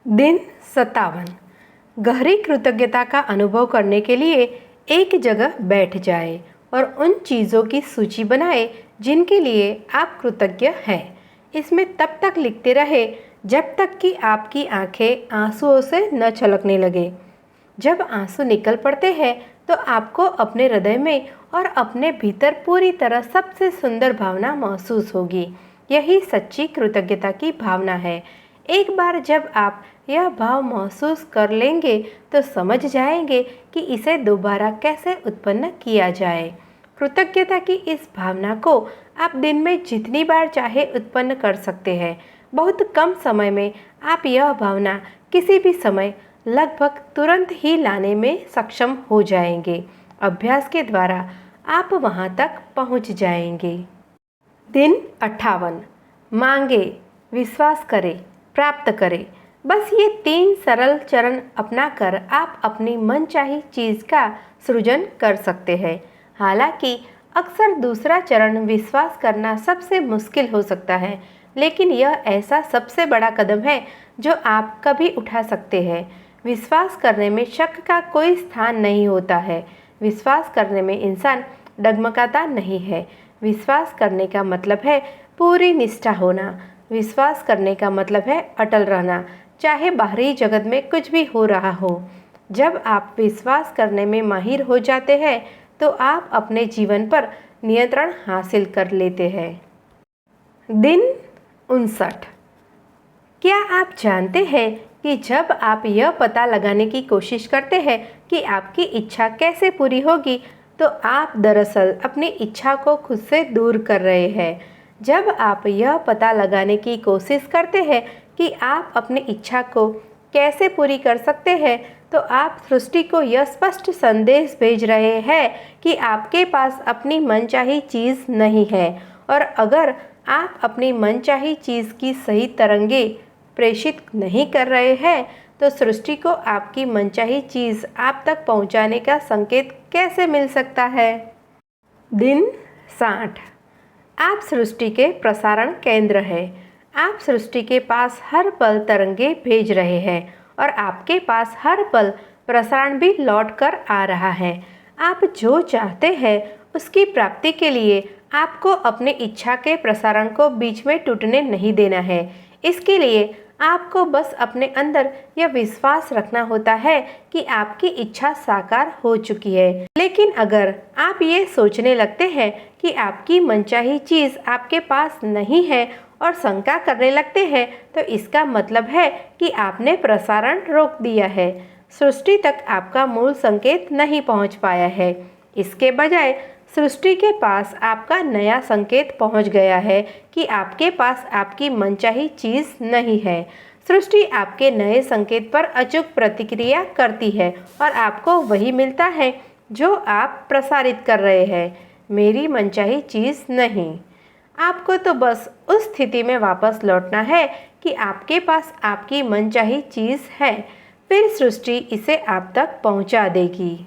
दिन 57। गहरी कृतज्ञता का अनुभव करने के लिए एक जगह बैठ जाए और उन चीज़ों की सूची बनाए जिनके लिए आप कृतज्ञ हैं। इसमें तब तक लिखते रहे जब तक कि आपकी आंखें आंसुओं से न छलकने लगे। जब आंसू निकल पड़ते हैं तो आपको अपने हृदय में और अपने भीतर पूरी तरह सबसे सुंदर भावना महसूस होगी। यही सच्ची कृतज्ञता की भावना है। एक बार जब आप यह भाव महसूस कर लेंगे तो समझ जाएंगे कि इसे दोबारा कैसे उत्पन्न किया जाए। कृतज्ञता की इस भावना को आप दिन में जितनी बार चाहे उत्पन्न कर सकते हैं। बहुत कम समय में आप यह भावना किसी भी समय लगभग तुरंत ही लाने में सक्षम हो जाएंगे। अभ्यास के द्वारा आप वहां तक पहुंच जाएंगे। दिन 58। मांगे, विश्वास करें, प्राप्त करें। बस ये 3 सरल चरण अपनाकर आप अपनी मनचाही चीज़ का सृजन कर सकते हैं। हालांकि अक्सर दूसरा चरण विश्वास करना सबसे मुश्किल हो सकता है, लेकिन यह ऐसा सबसे बड़ा कदम है जो आप कभी उठा सकते हैं। विश्वास करने में शक का कोई स्थान नहीं होता है। विश्वास करने में इंसान डगमगाता नहीं है। विश्वास करने का मतलब है पूरी निष्ठा होना। विश्वास करने का मतलब है अटल रहना, चाहे बाहरी जगत में कुछ भी हो रहा हो। जब आप विश्वास करने में माहिर हो जाते हैं तो आप अपने जीवन पर नियंत्रण हासिल कर लेते हैं। दिन 59। क्या आप जानते हैं कि जब आप यह पता लगाने की कोशिश करते हैं कि आपकी इच्छा कैसे पूरी होगी, तो आप दरअसल अपनी इच्छा को खुद से दूर कर रहे हैं। जब आप यह पता लगाने की कोशिश करते हैं कि आप अपनी इच्छा को कैसे पूरी कर सकते हैं, तो आप सृष्टि को यह स्पष्ट संदेश भेज रहे हैं कि आपके पास अपनी मनचाही चीज़ नहीं है। और अगर आप अपनी मनचाही चीज़ की सही तरंगे प्रेषित नहीं कर रहे हैं, तो सृष्टि को आपकी मनचाही चीज़ आप तक पहुंचाने का संकेत कैसे मिल सकता है। दिन 60। आप सृष्टि के प्रसारण केंद्र हैं। आप सृष्टि के पास हर पल तरंगे भेज रहे हैं और आपके पास हर पल प्रसारण भी लौट कर आ रहा है। आप जो चाहते हैं उसकी प्राप्ति के लिए आपको अपनी इच्छा के प्रसारण को बीच में टूटने नहीं देना है। इसके लिए आपको बस अपने अंदर यह विश्वास रखना होता है कि आपकी इच्छा साकार हो चुकी है। लेकिन अगर आप ये सोचने लगते हैं कि आपकी मनचाही चीज़ आपके पास नहीं है और शंका करने लगते हैं, तो इसका मतलब है कि आपने प्रसारण रोक दिया है। सृष्टि तक आपका मूल संकेत नहीं पहुंच पाया है। इसके बजाय सृष्टि के पास आपका नया संकेत पहुंच गया है कि आपके पास आपकी मनचाही चीज़ नहीं है। सृष्टि आपके नए संकेत पर अचूक प्रतिक्रिया करती है और आपको वही मिलता है जो आप प्रसारित कर रहे हैं, मेरी मनचाही चीज़ नहीं। आपको तो बस उस स्थिति में वापस लौटना है कि आपके पास आपकी मनचाही चीज़ है, फिर सृष्टि इसे आप तक पहुंचा देगी।